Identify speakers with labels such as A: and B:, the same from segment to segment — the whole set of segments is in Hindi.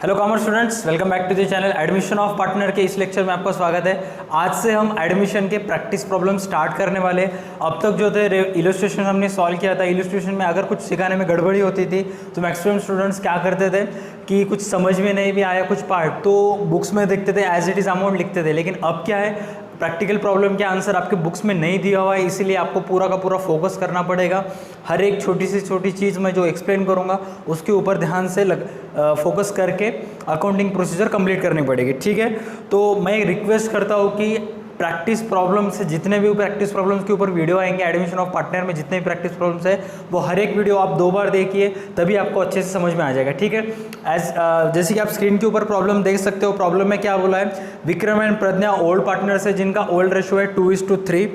A: Hello commerce students, welcome back to the channel. Admission of partner के इस लेक्चर में आपका स्वागत है। आज से हम एडमिशन के प्रैक्टिस प्रॉब्लम स्टार्ट करने वाले। अब तक जो थे इलस्ट्रेशन हमने सॉल्व किया था। इलस्ट्रेशन में अगर कुछ सिखाने में गड़बड़ी होती थी तो मैक्सिमम स्टूडेंट्स क्या करते थे कि कुछ समझ में नहीं भी आया कुछ पार्ट तो बुक्स में देखते थे, एज इट इज़ अमाउंट लिखते थे। लेकिन अब क्या है, प्रैक्टिकल प्रॉब्लम के आंसर आपके बुक्स में नहीं दिया हुआ है, इसीलिए आपको पूरा का पूरा फोकस करना पड़ेगा। हर एक छोटी से छोटी चीज़ मैं जो एक्सप्लेन करूँगा उसके ऊपर ध्यान से फोकस करके अकाउंटिंग प्रोसीजर कंप्लीट करनी पड़ेगी, ठीक है। तो मैं रिक्वेस्ट करता हूँ कि प्रैक्टिस प्रॉब्लम से जितने भी प्रैक्टिस प्रॉब्लम्स के ऊपर वीडियो आएंगे एडमिशन ऑफ पार्टनर में, जितने भी प्रैक्टिस प्रॉब्लम्स है वो हर एक वीडियो आप 2 बार देखिए, तभी आपको अच्छे से समझ में आ जाएगा, ठीक है। जैसे कि आप स्क्रीन के ऊपर प्रॉब्लम देख सकते हो। प्रॉब्लम में क्या बोला है, Vikram and Pragya old partners है जिनका ओल्ड रेशो है 2:3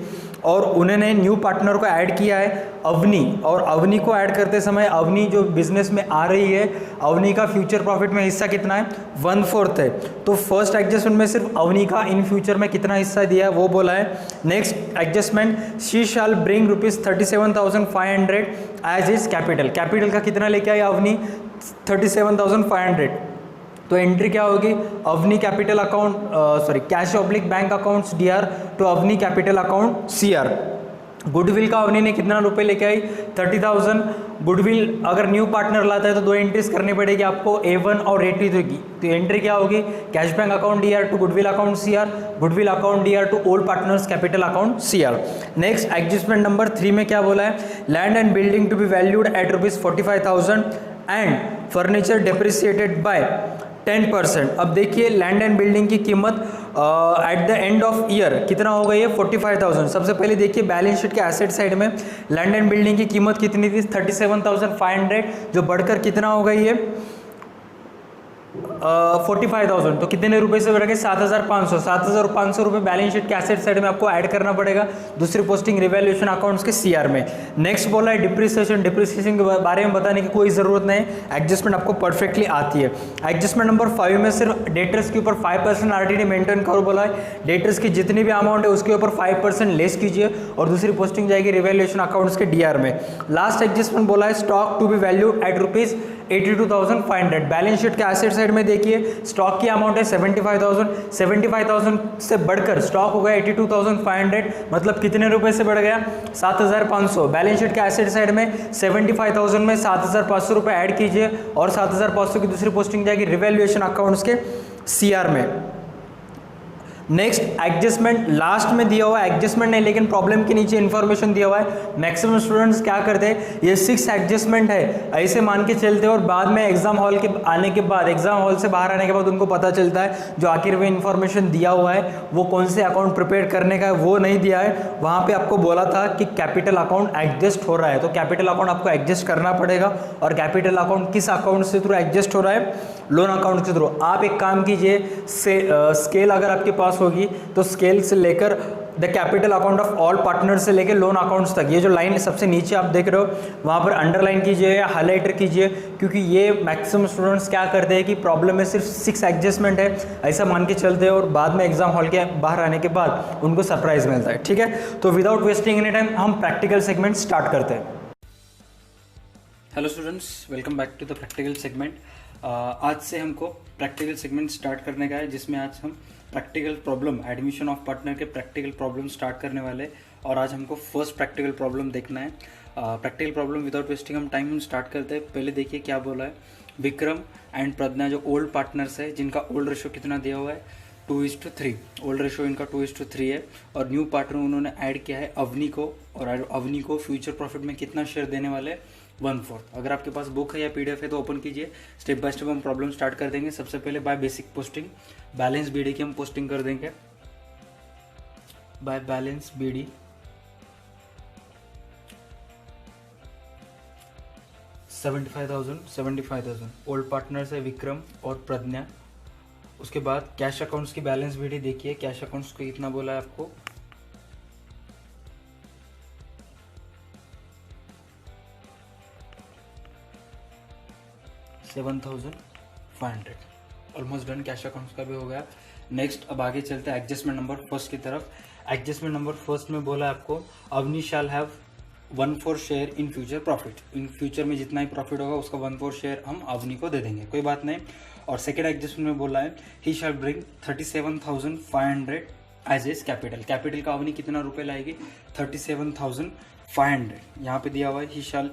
A: और उन्होंने न्यू पार्टनर को ऐड किया है अवनी। और अवनी को ऐड करते समय अवनी जो बिजनेस में आ रही है, अवनी का फ्यूचर प्रॉफिट में हिस्सा कितना है, 1/4 है। तो फर्स्ट एडजस्टमेंट में सिर्फ अवनी का इन फ्यूचर में कितना हिस्सा दिया है वो बोला है। Next adjustment, she shall bring ₹37,500 as is capital. Capital का कितना लेके आई अवनी, 37,500। तो एंट्री क्या होगी, Avani capital account cash oblique bank accounts DR to Avani capital account CR। Goodwill का अवनी ने कितना रुपए लेके आई, 30,000। गुडविल अगर न्यू पार्टनर लाता है तो 2 एंट्रीज करनी पड़ेगी आपको, A1 और A2 की। तो एंट्री क्या होगी, cash bank account DR to goodwill account CR, goodwill account DR to old partners capital account CR। Next adjustment number 3 में क्या बोला है, land and building to be valued at ₹45,000 and furniture depreciated by 10%। अब देखिए लैंड एंड बिल्डिंग की कीमत at the end of year कितना हो गई है, 45,000। सबसे पहले देखिए बैलेंस शीट के एसेट साइड में लैंड एंड बिल्डिंग की कीमत कितनी थी, 37,500, जो बढ़कर कितना हो गई है 45,000। तो कितने रुपए से बढ़ गए, 7,500। 7,500 रुपये बैलेंस शीट के एसेट साइड में आपको ऐड करना पड़ेगा दूसरी पोस्टिंग रिवैल्यूएशन अकाउंट्स के CR में। नेक्स्ट बोला है डिप्रिसिएशन। डिप्रिसिएशन के बारे में बताने की कोई ज़रूरत नहीं, एडजस्टमेंट आपको परफेक्टली आती है। एडजस्टमेंट नंबर 5 में सिर्फ डेटर्स के ऊपर 5% RTD मेंटेन करो बोला है। डेटर्स की जितनी भी अमाउंट है उसके ऊपर 5% लेस कीजिए और दूसरी पोस्टिंग जाएगी रिवैल्यूएशन अकाउंट्स के DR में। लास्ट एडजस्टमेंट बोला है stock to be valued at ₹82,500। Balance sheet के एसेट साइड में देखिए स्टॉक की अमाउंट है 75,000। 75,000 से बढ़कर स्टॉक हो गया 82,500, मतलब कितने रुपए से बढ़ गया, 7,500। बैलेंस शीट के एसेट साइड में 75,000 में 7,500 रुपये ऐड कीजिए और 7,500 की दूसरी पोस्टिंग जाएगी रिवैल्यूएशन अकाउंट्स के CR में। नेक्स्ट एडजस्टमेंट लास्ट में दिया हुआ है, एडजस्टमेंट नहीं लेकिन प्रॉब्लम के नीचे इन्फॉर्मेशन दिया हुआ है। मैक्सिमम स्टूडेंट्स क्या करते हैं, ये 6 एडजस्टमेंट है ऐसे मान के चलते हैं और बाद में एग्जाम हॉल के आने के बाद, एग्जाम हॉल से बाहर आने के बाद उनको पता चलता है जो आखिर में इन्फॉर्मेशन दिया हुआ है वो कौन से अकाउंट प्रिपेयर करने का है वो नहीं दिया है। वहाँ पर आपको बोला था कि कैपिटल अकाउंट एडजस्ट हो रहा है, तो कैपिटल अकाउंट आपको एडजस्ट करना पड़ेगा। और कैपिटल अकाउंट किस अकाउंट से थ्रू एडजस्ट हो रहा है, लोन अकाउंट के थ्रू। आप एक काम कीजिए, स्केल अगर आपके पास होगी तो स्केल से लेकर the capital account of all partner से लेकर लोन अकाउंट्स तक, ये जो लाइन सबसे नीचे आप देख रहे हो वहाँ पर अंडरलाइन कीजिए या हाईलाइटर कीजिए, क्योंकि ये मैक्सिमम स्टूडेंट्स क्या करते हैं कि प्रॉब्लम में सिर्फ 6 एडजस्टमेंट है ऐसा मान के चलते हैं और बाद में एग्जाम हॉल के बाहर आने के बाद उनको सरप्राइज मिलता है, ठीक है। तो विदाउट वेस्टिंग एनी टाइम हम प्रैक्टिकल सेगमेंट स्टार्ट करते हैं। Hello students, welcome back to the practical segment. आज से हमको प्रैक्टिकल सेगमेंट स्टार्ट करने का है, जिसमें आज हम practical problem admission of partner के प्रैक्टिकल प्रॉब्लम स्टार्ट करने वाले। और आज हमको फर्स्ट प्रैक्टिकल प्रॉब्लम देखना है। प्रैक्टिकल प्रॉब्लम विदाउट वेस्टिंग हम टाइम स्टार्ट करते हैं। पहले देखिए क्या बोला है, विक्रम एंड प्रज्ञा जो ओल्ड पार्टनर्स है जिनका ओल्ड रेशो कितना दिया हुआ है, 2:3। ओल्ड रेशो इनका 2:3 है और न्यू पार्टनर उन्होंने ऐड किया है अवनी को, और अवनी को फ्यूचर प्रॉफिट में कितना शेयर देने वाले, 1/4। अगर आपके पास बुक है या PDF है तो ओपन कीजिए, स्टेप बाय स्टेप हम प्रॉब्लम स्टार्ट कर देंगे। सबसे पहले by basic posting balance BD की हम पोस्टिंग कर देंगे। By balance BD 75,000 old partners है विक्रम और प्रज्ञा। उसके बाद कैश अकाउंट्स की बैलेंस BD देखिए, कैश अकाउंट्स को कितना बोला है आपको, 7,500। ऑलमोस्ट डन, कैश अकाउंट्स का भी हो गया। नेक्स्ट अब आगे चलते हैं एडजस्टमेंट नंबर फर्स्ट की तरफ। एडजस्टमेंट नंबर फर्स्ट में बोला आपको Avani shall have 1/4 share in future profit. In future में जितना ही प्रॉफिट होगा उसका 1/4 शेयर हम अवनी को दे देंगे, कोई बात नहीं।
B: और सेकेंड एडजस्टमेंट में बोला है he shall bring 37,500 as as capital. Capital का अवनी कितना रुपए लाएगी? 37,500। यहाँ पे दिया हुआ है ही शैल,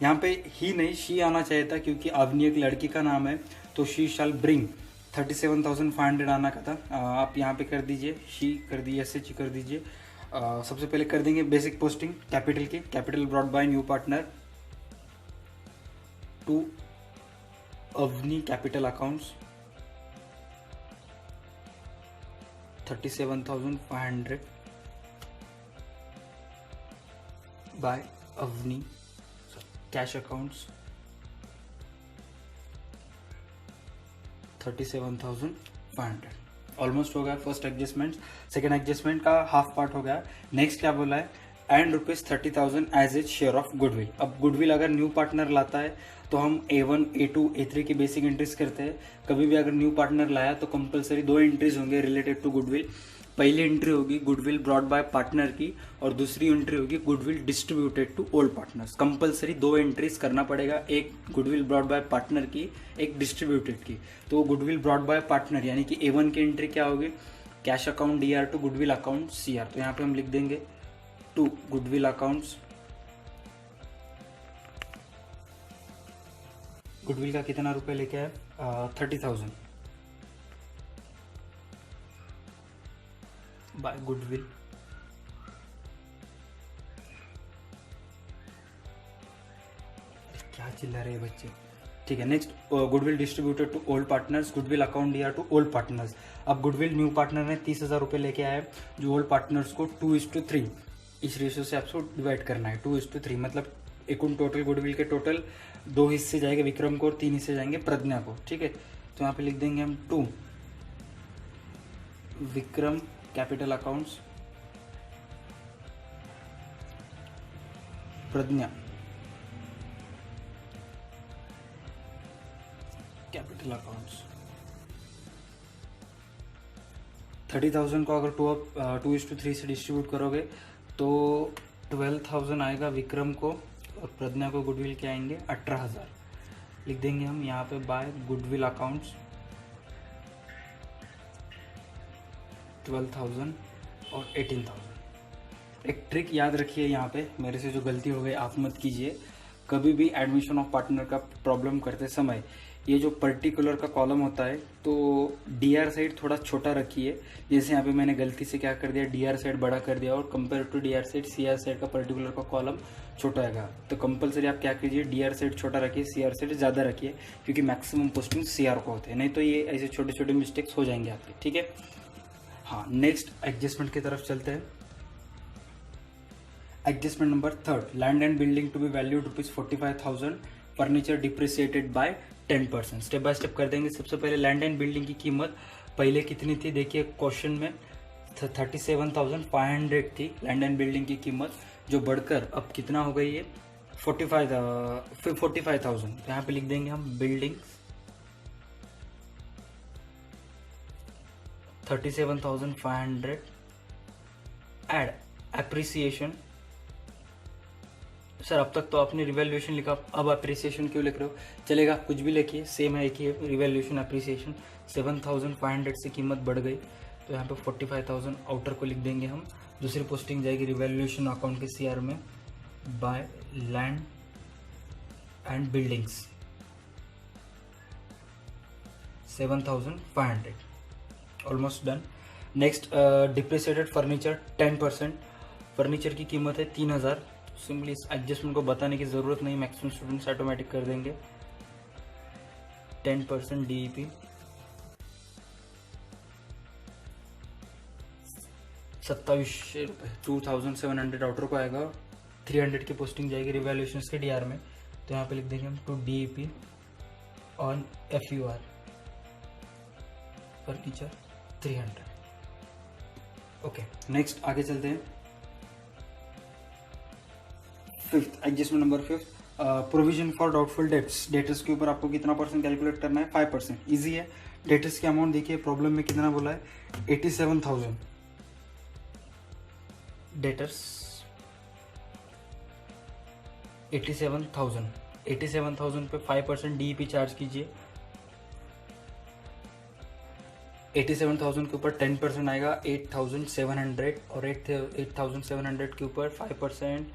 B: यहाँ पे ही नहीं शी आना चाहिए था क्योंकि अवनी एक लड़की का नाम है, तो शी शैल ब्रिंग 37,500 आना का था। आप यहाँ पे कर दीजिए शी कर दीजिए, एस एच कर दीजिए। सबसे पहले कर देंगे बेसिक पोस्टिंग कैपिटल की। Capital brought by new partner to Avani capital accounts 37,500 by Avani cash accounts 37,500। Almost हो गया फर्स्ट एडजस्टमेंट। सेकेंड एडजस्टमेंट का हाफ पार्ट हो गया। नेक्स्ट क्या बोला है? And ₹30,000 as as share of goodwill. अब गुडविल अगर न्यू पार्टनर लाता है तो हम A1, A2, A3 की बेसिक एंट्रीज करते हैं। कभी भी अगर न्यू पार्टनर लाया तो कंपलसरी 2 एंट्रीज होंगे रिलेटेड टू गुडविल। पहली एंट्री होगी गुडविल ब्रॉट बाय पार्टनर की और दूसरी एंट्री होगी goodwill distributed to old partners. Compulsory 2 entries करना पड़ेगा, एक गुडविल ब्रॉट बाय पार्टनर की, एक डिस्ट्रीब्यूटेड की। तो गुडविल ब्रॉट बाय पार्टनर यानी कि A1 की एंट्री क्या होगी? Cash account DR to goodwill account CR। तो यहाँ पे हम लिख देंगे टू गुडविल अकाउंट्स। गुडविल का कितना रुपए लेके आए? 30,000 बाय गुडविल क्या चिल्ला रहे हैं बच्चे। ठीक है, next goodwill distributed to old partners, goodwill account DR to old partners. अब गुडविल न्यू पार्टनर ने 30,000 रुपए लेके आए, जो ओल्ड पार्टनर्स को 2:3 इस रेशियो से आपको डिवाइड करना है। 2:3 मतलब एक टोटल गुडविल के टोटल 2 हिस्से जाएंगे विक्रम को और 3 हिस्से जाएंगे प्रज्ञा को। ठीक है, तो यहाँ पे लिख देंगे हम 2 विक्रम कैपिटल अकाउंट्स प्रज्ञा कैपिटल अकाउंट्स। 30,000 को अगर 2:3 से डिस्ट्रीब्यूट करोगे तो 12,000 आएगा विक्रम को और प्रज्ञा को गुडविल के आएंगे 18,000। लिख देंगे हम यहाँ पे बाय गुडविल अकाउंट्स 12,000 और 18,000। एक ट्रिक याद रखिए, यहाँ पे मेरे से जो गलती हो गई आप मत कीजिए। कभी भी एडमिशन ऑफ पार्टनर का प्रॉब्लम करते समय ये जो पर्टिकुलर का कॉलम होता है तो DR साइड थोड़ा छोटा रखिए। जैसे यहाँ पे मैंने गलती से क्या कर दिया, DR साइड बड़ा कर दिया और compare to DR side CR side का पर्टिकुलर का कॉलम छोटा आएगा। तो कंपलसरी आप क्या कीजिए, DR साइड छोटा रखिए, CR साइड ज़्यादा रखिए, क्योंकि मैक्सिमम पोस्टिंग CR को होते हैं। नहीं तो ये ऐसे छोटे छोटे मिस्टेक्स हो जाएंगे आपके। ठीक है, हाँ, नेक्स्ट एडजस्टमेंट की तरफ चलते हैं। Adjustment number 3, land and building to be valued ₹45,000, furniture depreciated by 10%। Step by step कर देंगे। सबसे पहले लैंड एंड बिल्डिंग की कीमत पहले कितनी थी? देखिए क्वेश्चन में 37,500 थी लैंड एंड बिल्डिंग की कीमत, जो बढ़कर अब कितना हो गई है? 45,000। यहाँ पे लिख देंगे हम बिल्डिंग 37,500 एड एप्रिसिएशन। सर अब तक तो आपने रिवैल्यूएशन लिखा, अब अप्रिसिएशन क्यों लिख रहे हो? चलेगा, कुछ भी लिखिए, सेम है, एक ही है। रिवैल्यूएशन अप्रिसिएशन 7,500 से कीमत बढ़ गई तो यहाँ पे 45,000 आउटर को लिख देंगे हम। दूसरी पोस्टिंग जाएगी रिवैल्यूएशन अकाउंट के CR में by land and buildings 7,500। Almost done. Next depreciated furniture 10%। Furniture की कीमत है 3,000। सिंपली इस एडजस्टमेंट को बताने की ज़रूरत नहीं, मैक्सिमम स्टूडेंट्स ऑटोमेटिक कर देंगे। 10% DEP 2700 रुपये, 2,700 आउटर को आएगा। 300 की पोस्टिंग जाएगी रिवैल्यूएशन के DR में, तो यहाँ पे लिख देंगे हम to DEP on FUR furniture 300। Okay, next आगे चलते हैं। Fifth adjustment number 5, provision for doubtful debts. Debtors के ऊपर आपको कितना % कैलकुलेट करना है? 5%। इजी है। डेटर्स की अमाउंट देखिए, प्रॉब्लम में कितना बोला है? 87,000। डेटर्स 87,000 पे 5% DEP चार्ज कीजिए। 87,000 के ऊपर 10% आएगा 8,700 और 8,700 के ऊपर 5%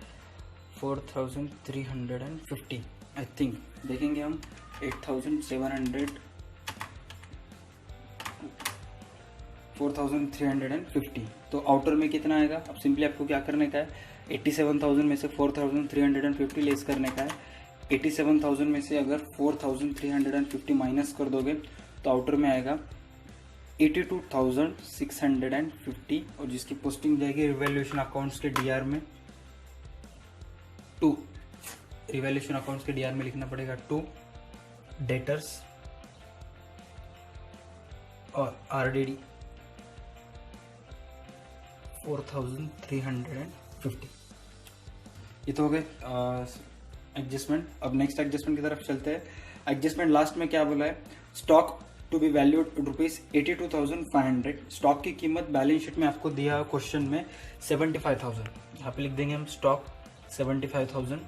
B: 4,350 आई थिंक। देखेंगे हम 8,700 4,350 तो आउटर में कितना आएगा। अब सिंपली आपको क्या करने का है, 87,000 में से 4,350 लेस करने का है। 87,000 में से अगर 4,350 माइनस कर दोगे तो आउटर में आएगा 82,650 और जिसकी पोस्टिंग जाएगी रिवैल्यूएशन अकाउंट्स के डीआर में 2। रिवैल्यूएशन अकाउंट्स के डीआर में लिखना पड़ेगा 2 डेटर्स और आरडीडी 4,350। ये तो हो गए एडजस्टमेंट। अब नेक्स्ट एडजस्टमेंट की तरफ चलते हैं। एडजस्टमेंट लास्ट में क्या बोला है, stock to be valued ₹82,500। Stock की कीमत बैलेंस शीट में आपको दिया क्वेश्चन में 75,000, यहाँ पे लिख देंगे हम स्टॉक 75,000।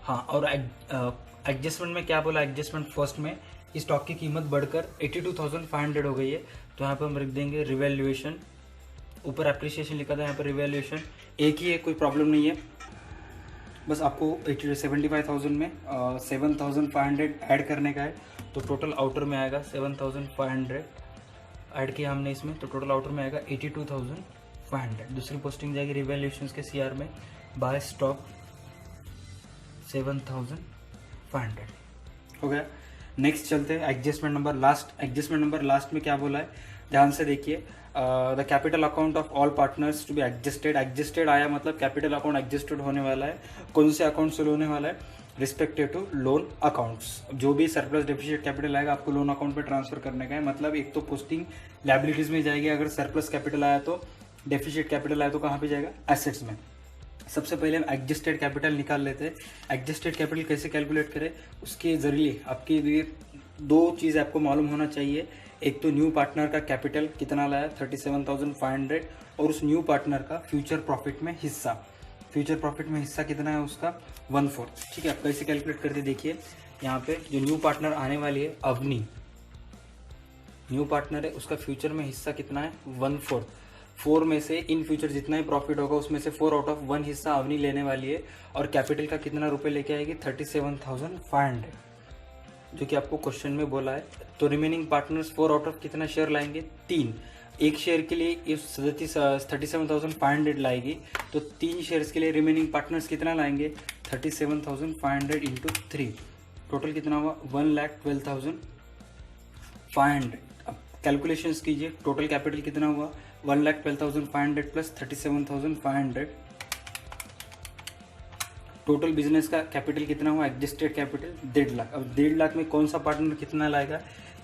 B: हाँ, और एडजस्टमेंट में क्या बोला, एडजस्टमेंट फर्स्ट में स्टॉक की कीमत बढ़कर 82,500 हो गई है, तो यहाँ पे हम रख देंगे रिवैल्यूएशन। ऊपर एप्रिसिएशन लिखा था, यहाँ पर रिवैल्यूएशन एक ही है, कोई प्रॉब्लम नहीं है। बस आपको 75,000 में 7,500 ऐड करने का है, तो टोटल आउटर में आएगा 7,500 ऐड किया हमने इसमें, तो टोटल आउटर में आएगा 82,500। दूसरी पोस्टिंग जाएगी रिवैल्यूएशन के सीआर में बाय स्टॉक 7,500 हो गया। नेक्स्ट चलते हैं adjustment number last. Adjustment number last में क्या बोला है, ध्यान से देखिए। The capital account of all partners to be adjusted. Adjusted आया मतलब कैपिटल अकाउंट एडजस्टेड होने वाला है। कौन से अकाउंट से होने वाला है, रिस्पेक्टिव टू लोन अकाउंट्स। जो भी सरप्लस डेफिसिट कैपिटल आएगा आपको लोन अकाउंट पे ट्रांसफर करने का है। मतलब एक तो पोस्टिंग लायबिलिटीज में जाएगी, अगर सरप्लस कैपिटल आया तो, डेफिसिट कैपिटल आया तो कहाँ पे जाएगा, एसेट्स में। सबसे पहले हम एडजस्टेड कैपिटल निकाल लेते हैं। एडजस्टेड कैपिटल कैसे कैलकुलेट करें, उसके जरिए आपके लिए दो चीज़ आपको मालूम होना चाहिए। एक तो न्यू पार्टनर का कैपिटल कितना लाया 37,500 और उस न्यू पार्टनर का फ्यूचर प्रॉफिट में हिस्सा। फ्यूचर प्रॉफिट में हिस्सा कितना है उसका 1/4। ठीक है, आप कैसे कैलकुलेट करते देखिए। यहाँ पे जो न्यू पार्टनर आने वाली है अवनी, न्यू पार्टनर है, उसका फ्यूचर में हिस्सा कितना है 1/4। 4 में से इन फ्यूचर जितना ही प्रॉफिट होगा उसमें से 4 आउट ऑफ 1 हिस्सा अवनी लेने वाली है और कैपिटल का कितना रुपए लेके आएगी 37,500, जो कि आपको क्वेश्चन में बोला है। तो रिमेनिंग पार्टनर्स 4 आउट ऑफ कितना शेयर लाएंगे 3। एक शेयर के लिए इस 37,500 लाएगी, तो 3 शेयर्स के लिए रिमेनिंग पार्टनर्स कितना लाएंगे 37,500 इंटू 3। टोटल कितना हुआ 1,12,500। अब कैलकुलेशंस कीजिए, टोटल कैपिटल कितना हुआ 1,12,500 प्लस 37,500। टोटल बिजनेस का कैपिटल कितना हुआ, एडजस्टेड कैपिटल 1.5 लाख। अब 1.5 लाख में कौन सा पार्टनर कितना लाएगा,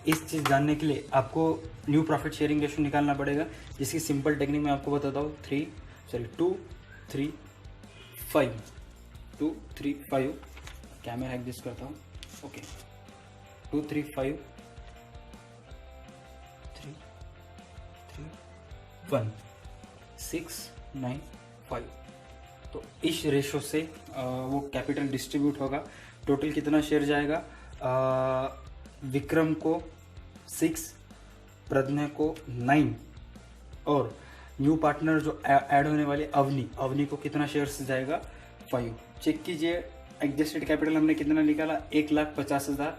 B: इस चीज़ जानने के लिए आपको न्यू प्रॉफिट शेयरिंग रेशियो निकालना पड़ेगा, जिसकी सिंपल टेक्निक मैं आपको बताता हूँ। 2, 3, 5 2, 3, 5 कैमरा एडजस्ट करता हूँ। ओके, 2, 3, 5 3, 1 6, 9, 5। तो इस रेशो से वो कैपिटल डिस्ट्रीब्यूट होगा। टोटल कितना शेयर जाएगा, विक्रम को 6, प्रज्ञा को 9 और न्यू पार्टनर जो ऐड होने वाले अवनी को कितना शेयर्स जाएगा 5। चेक कीजिए एडजस्टेड कैपिटल हमने कितना निकाला 1,50,000।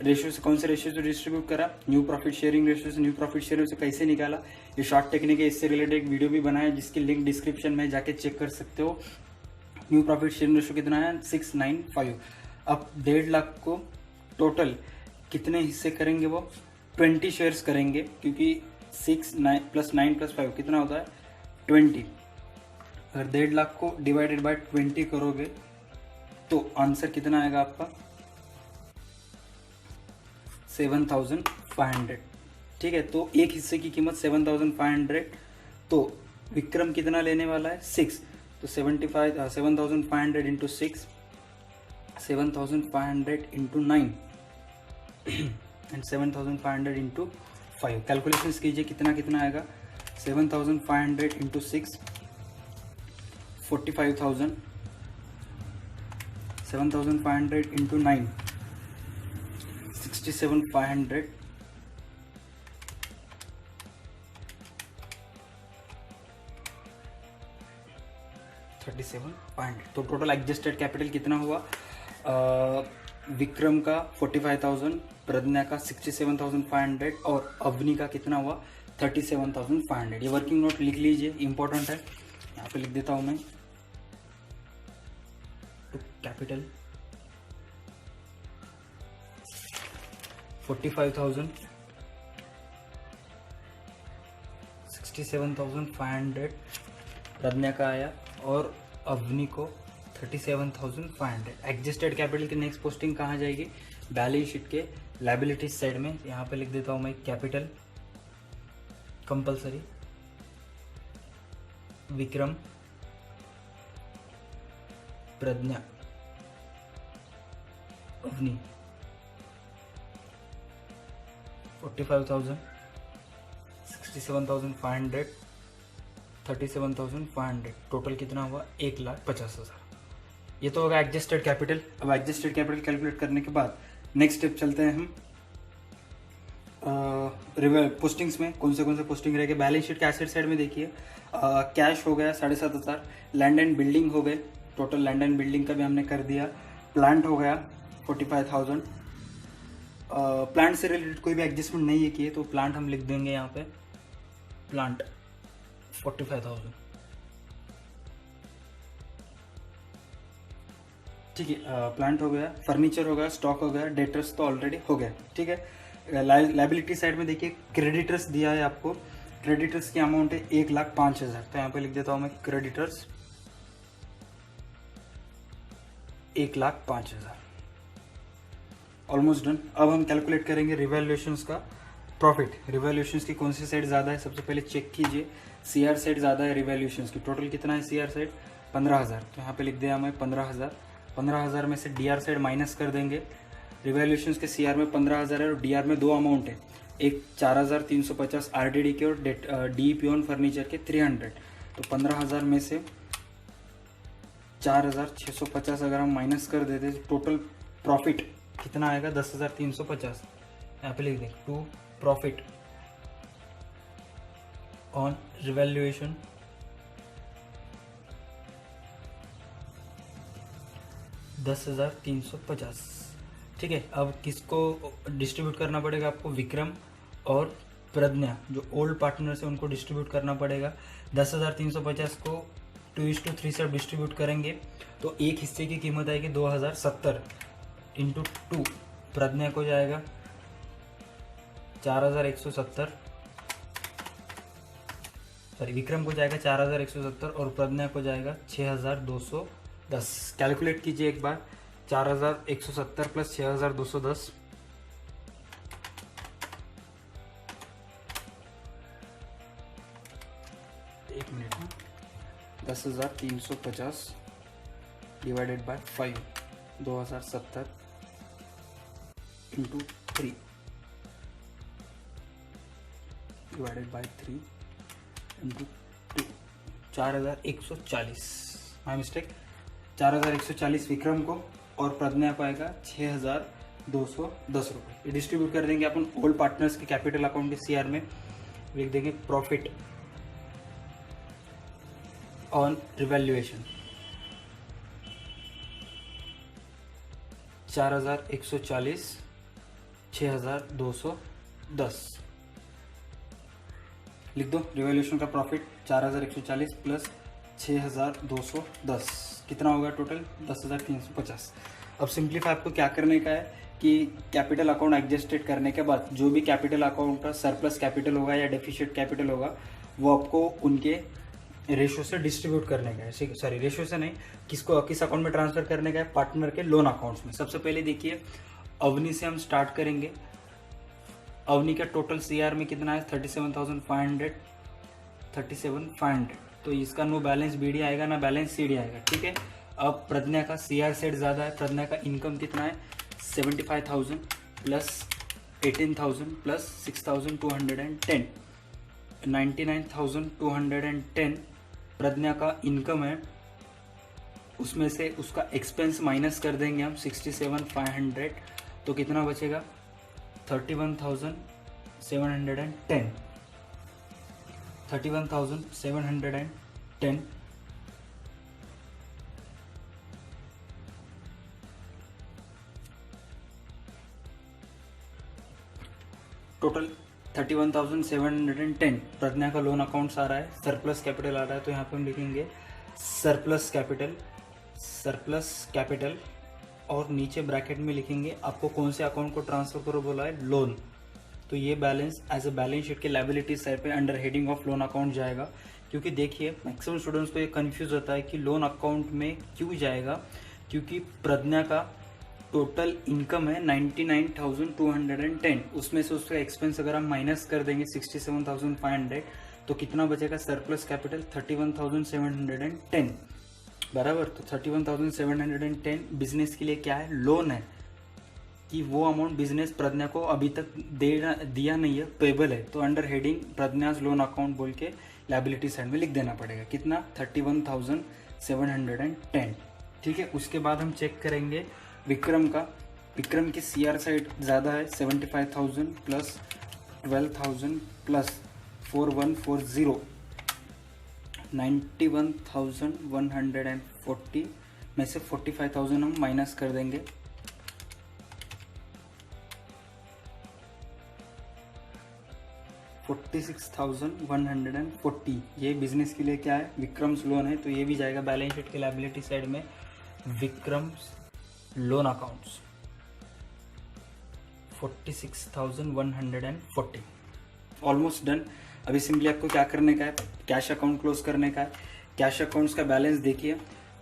B: रेशियो से कौन से रेशियो से डिस्ट्रीब्यूट करा, न्यू प्रॉफिट शेयरिंग रेशियो से। न्यू प्रॉफिट शेयरिंग से कैसे निकाला, ये शॉर्ट टेक्निक है, इससे रिलेटेड एक वीडियो भी बनाया जिसकी लिंक डिस्क्रिप्शन में जाके चेक कर सकते हो। न्यू प्रॉफिट शेयरिंग रेशियो कितना है 695। अब 1.5 लाख को टोटल कितने हिस्से करेंगे, वो 20 शेयर्स करेंगे, क्योंकि 6 9 + 9 + 5 कितना होता है 20। अगर 1.5 लाख को डिवाइडेड बाय 20 करोगे तो आंसर कितना आएगा आपका 7,500। ठीक है, तो एक हिस्से की कीमत 7,500। तो विक्रम कितना लेने वाला है 6, तो 7,500 into 6, 7,500 into 9 and 7,500 into 5। Calculations कीजिए कितना कितना आएगा 7,500 इंटू 6 45,000, 7,500 इंटू 9 67,500 37,500। तो टोटल एडजस्टेड कैपिटल कितना हुआ? विक्रम का 45,000, प्रज्ञा का 67,500 और अवनी का कितना हुआ? 37,500। ये वर्किंग नोट लिख लीजिए, इंपॉर्टेंट है। यहाँ पे लिख देता हूँ मैं, तो कैपिटल 45,000, 67,500 प्रज्ञा का आया और अवनी को 37,500। एडजस्टेड कैपिटल की नेक्स्ट पोस्टिंग कहाँ जाएगी? बैलेंस शीट के लायबिलिटीज साइड में। यहाँ पे लिख देता हूँ मैं कैपिटल कंपलसरी विक्रम, प्रज्ञा, अवनी 45,000, 67,500, 37,500। टोटल कितना हुआ? 1,50,000। ये तो होगा एडजस्टेड कैपिटल। अब एडजस्टेड कैपिटल कैलकुलेट करने के बाद नेक्स्ट स्टेप चलते हैं हम पोस्टिंग्स में। कौन से पोस्टिंग रहेंगे? बैलेंस शीट के एसेट साइड में देखिए, कैश हो गया 7,500, लैंड एंड बिल्डिंग हो गए, टोटल लैंड एंड बिल्डिंग का भी हमने कर दिया। प्लांट हो गया 45,000। प्लांट से रिलेटेड कोई भी एडजस्टमेंट नहीं है किए, तो प्लांट हम लिख देंगे यहाँ पे, प्लांट 45,000। ठीक है, प्लांट हो गया, फर्नीचर हो गया, स्टॉक हो गया, डेटर्स तो ऑलरेडी हो गया। ठीक है, लाइबिलिटी साइड में देखिए क्रेडिटर्स दिया है आपको। क्रेडिटर्स की अमाउंट है 1,05,000। तो यहाँ पे लिख देता हूँ मैं क्रेडिटर्स 1,05,000। Almost done. अब हम कैलकुलेट करेंगे रिवैल्यूएशंस का प्रॉफिट। रिवैल्यूएशंस की कौन सी साइड ज़्यादा है? सबसे पहले चेक कीजिए, सीआर साइड ज़्यादा है रिवैल्यूएशंस की। टोटल कितना है सीआर साइड? 15,000। तो यहाँ पे लिख दिया हमें 15,000। 15,000 में से डीआर साइड माइनस कर देंगे। रिवैल्यूएशंस के सीआर में 15,000 है और डीआर में दो अमाउंट है, एक 4,350 आरडीडी के और डीईपी ऑन फर्नीचर के 300। तो 15,000 में से 4,650 अगर हम माइनस कर देते तो टोटल प्रॉफिट कितना आएगा? 10,350। यहाँ पे लिख दें टू प्रॉफिट ऑन रिवैल्यूएशन 10,350। ठीक है, अब किसको डिस्ट्रीब्यूट करना पड़ेगा आपको? विक्रम और प्रज्ञा जो ओल्ड पार्टनर्स है उनको डिस्ट्रीब्यूट करना पड़ेगा। 10,350 को 2:3 से डिस्ट्रीब्यूट करेंगे तो एक हिस्से की कीमत आएगी 2,070 इंटू 2। प्रज्ञा को जाएगा 4,170, सॉरी विक्रम को जाएगा 4,170 और प्रज्ञा को जाएगा 6,210। कैलकुलेट कीजिए एक बार, 4,170 प्लस 6,210 एक मिनट में 10,350 divided by 5, 2,070 into 3 divided by 3 into 2, 4,140। My mistake, 4,140 Vikram को और प्रज्ञा को आएगा 6,210 रुपये। ये डिस्ट्रीब्यूट कर देंगे अपन ओल्ड पार्टनर्स के कैपिटल अकाउंट के सीआर में। लिख देंगे प्रॉफिट ऑन रिवैल्यूएशन 4,140, 6,210। लिख दो रिवैल्यूएशन का प्रॉफिट 4,140 प्लस 6,210 कितना होगा टोटल? 10,350। अब सिंप्लीफाई आपको क्या करने का है कि कैपिटल अकाउंट एडजस्टेड करने के बाद जो भी कैपिटल अकाउंट का सरप्लस कैपिटल होगा या डेफिशिएट कैपिटल होगा वो आपको उनके रेशो से डिस्ट्रीब्यूट करने का है। सॉरी रेशो से नहीं, किस अकाउंट में ट्रांसफर करने का है? पार्टनर के लोन अकाउंट्स में। सबसे पहले देखिए अवनी से हम स्टार्ट करेंगे। अवनी का टोटल सीआर में कितना है? 37,500, 37,500। तो इसका नो बैलेंस बीडी आएगा ना बैलेंस सीडी आएगा। ठीक है, अब प्रज्ञा का सीआर सेट ज़्यादा है। प्रज्ञा का इनकम कितना है? 75,000 प्लस 18,000 प्लस 6,210, 99,210 प्रज्ञा का इनकम है। उसमें से उसका एक्सपेंस माइनस कर देंगे हम 67,500। तो कितना बचेगा? 31,710, 31,710 टोटल 31,710 प्रज्ञा का लोन अकाउंट्स आ रहा है, सरप्लस कैपिटल आ रहा है, तो यहाँ पे हम लिखेंगे सरप्लस कैपिटल और नीचे ब्रैकेट में लिखेंगे आपको कौन से अकाउंट को ट्रांसफर करो बोला है, लोन। तो ये balance as a balance sheet के लायबिलिटीज साइड पे under heading of loan account जाएगा। क्योंकि देखिए मैक्सिमम स्टूडेंट्स को ये कंफ्यूज होता है कि लोन अकाउंट में क्यों जाएगा, क्योंकि प्रज्ञा का टोटल इनकम है 99,210, उसमें से उसका एक्सपेंस अगर हम माइनस कर देंगे 67,500 तो कितना बचेगा, सरप्लस कैपिटल 31,710 बराबर। तो 31,710 बिजनेस के लिए क्या है, लोन है, कि वो अमाउंट बिजनेस प्रज्ञा को अभी तक दिया नहीं है, पेबल है, तो अंडर हेडिंग प्रज्ञाज लोन अकाउंट बोल के लायबिलिटी साइड में लिख देना पड़ेगा। कितना, 31,710, ठीक है। उसके बाद हम चेक करेंगे विक्रम का। विक्रम की सीआर साइड ज़्यादा है, 75,000 प्लस 12,000 प्लस 4140, 91,140 में से 45,000 हम माइनस कर देंगे। $46,140 ये बिजनेस के लिए क्या है, विक्रम्स लोन है, तो ये भी जाएगा बैलेंस शीट के लायबिलिटी साइड में, Vikram's loan accounts 46,140। Almost done. अभी सिंपली आपको क्या करने का है, कैश अकाउंट क्लोज करने का है। कैश अकाउंट्स का बैलेंस देखिए,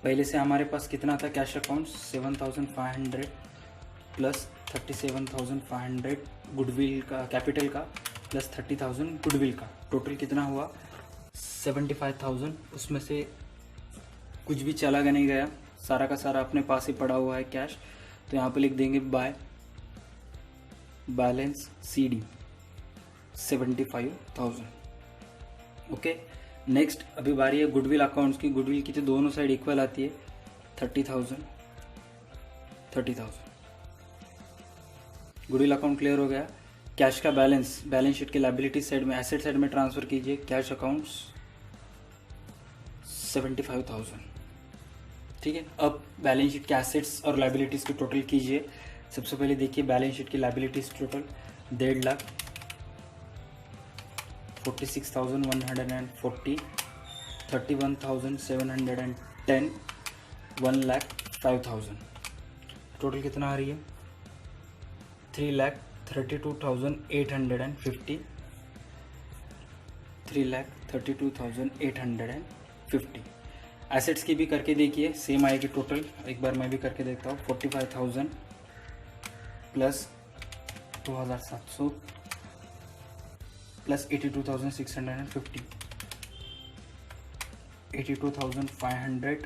B: पहले से हमारे पास कितना था कैश अकाउंट्स, 7,500 प्लस 37,500 गुडविल का, कैपिटल का, प्लस 30,000 गुडविल का, टोटल कितना हुआ 75,000। उसमें से कुछ भी चला नहीं गया, सारा का सारा अपने पास ही पड़ा हुआ है कैश, तो यहाँ पे लिख देंगे by balance CD 75,000। Okay, next अभी बारी है गुडविल अकाउंट्स की। गुडविल की तो दोनों साइड इक्वल आती है, 30,000 गुडविल अकाउंट क्लियर हो गया। कैश का बैलेंस शीट के लायबिलिटी साइड में, एसेट साइड में ट्रांसफर कीजिए। कैश अकाउंट्स 75,000, ठीक है। अब बैलेंस शीट के एसेट्स और लायबिलिटीज की टोटल कीजिए। सबसे पहले देखिए बैलेंस शीट की लायबिलिटीज टोटल 1.5 लाख, 46,140, 31,710, 1,05,000, टोटल कितना आ रही है, 3,32,850, 3,32,850। एसेट्स की भी करके देखिए, सेम आएगी टोटल। एक बार मैं भी करके देखता हूँ, 45,000 प्लस 2,700 प्लस 82,650, 82,500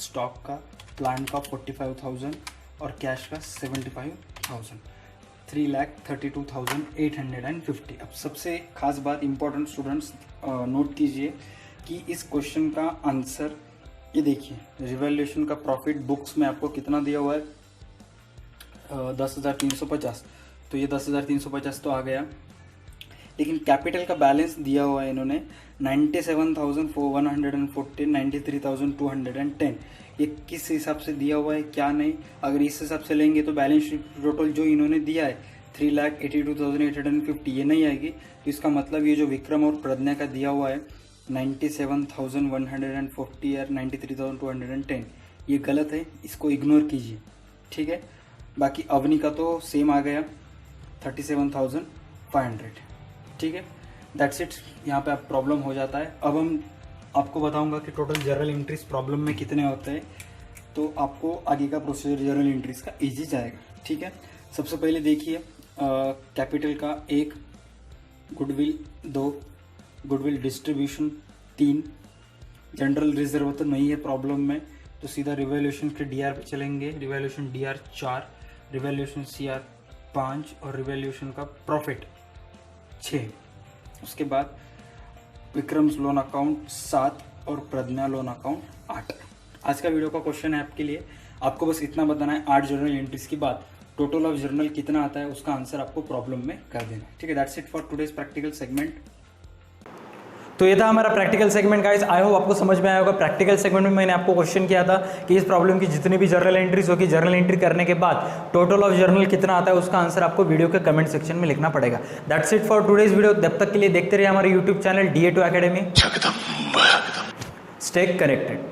B: स्टॉक का, प्लांट का 45,000 और कैश का 75,000, 3,32,850। अब सबसे खास बात, इंपॉर्टेंट स्टूडेंट्स नोट कीजिए कि इस क्वेश्चन का आंसर ये देखिए, रिवैल्यूएशन का प्रॉफिट बुक्स में आपको कितना दिया हुआ है, 10,350, तो ये 10,350 तो आ गया। लेकिन कैपिटल का बैलेंस दिया हुआ है इन्होंने 97,140, 93,210। ये किस हिसाब से दिया हुआ है क्या नहीं, अगर इस हिसाब से लेंगे तो बैलेंस शीट टोटल जो इन्होंने दिया है 3,82,850 ये नहीं आएगी। तो इसका मतलब ये जो विक्रम और प्रज्ञा का दिया हुआ है 97,140 और 93,210 ये गलत है, इसको इग्नोर कीजिए, ठीक है। बाकी अवनी का तो सेम आ गया 37,500, ठीक है। दैट्स इट, यहाँ पे अब प्रॉब्लम हो जाता है। अब हम आपको बताऊंगा कि टोटल जर्नल एंट्रीज प्रॉब्लम में कितने होते हैं, तो आपको आगे का प्रोसीजर जर्नल एंट्रीज का इजी जाएगा, ठीक है। सबसे पहले देखिए कैपिटल का 1, goodwill 2, goodwill distribution 3, general reserve तो नहीं है प्रॉब्लम में, तो सीधा रिवैल्यूएशन के डीआर पे चलेंगे। रिवैल्यूएशन डीआर 4, रिवैल्यूएशन सीआर 5 और रिवैल्यूएशन का प्रॉफिट 6। उसके बाद विक्रम्स लोन अकाउंट 7 और प्रज्ञा लोन अकाउंट 8। आज का वीडियो का क्वेश्चन है आपके लिए, आपको बस इतना बताना है 8 जर्नल एंट्रीज के बाद टोटल ऑफ जर्नल कितना आता है, उसका आंसर आपको प्रॉब्लम में कर देना है, ठीक है। That's it for today's practical segment.
A: तो ये था हमारा practical segment guys. I hope आपको समझ में आया होगा। प्रैक्टिकल सेगमेंट में मैंने आपको क्वेश्चन किया था कि इस प्रॉब्लम की जितनी भी जर्नल एंट्रीज होगी, जर्नल एंट्री करने के बाद टोटल ऑफ जर्नल कितना आता है, उसका आंसर आपको वीडियो के कमेंट सेक्शन में लिखना पड़ेगा। That's it for today's video. तब तक के लिए देखते रहिए हमारे YouTube channel DA2 Academy। Stay connected.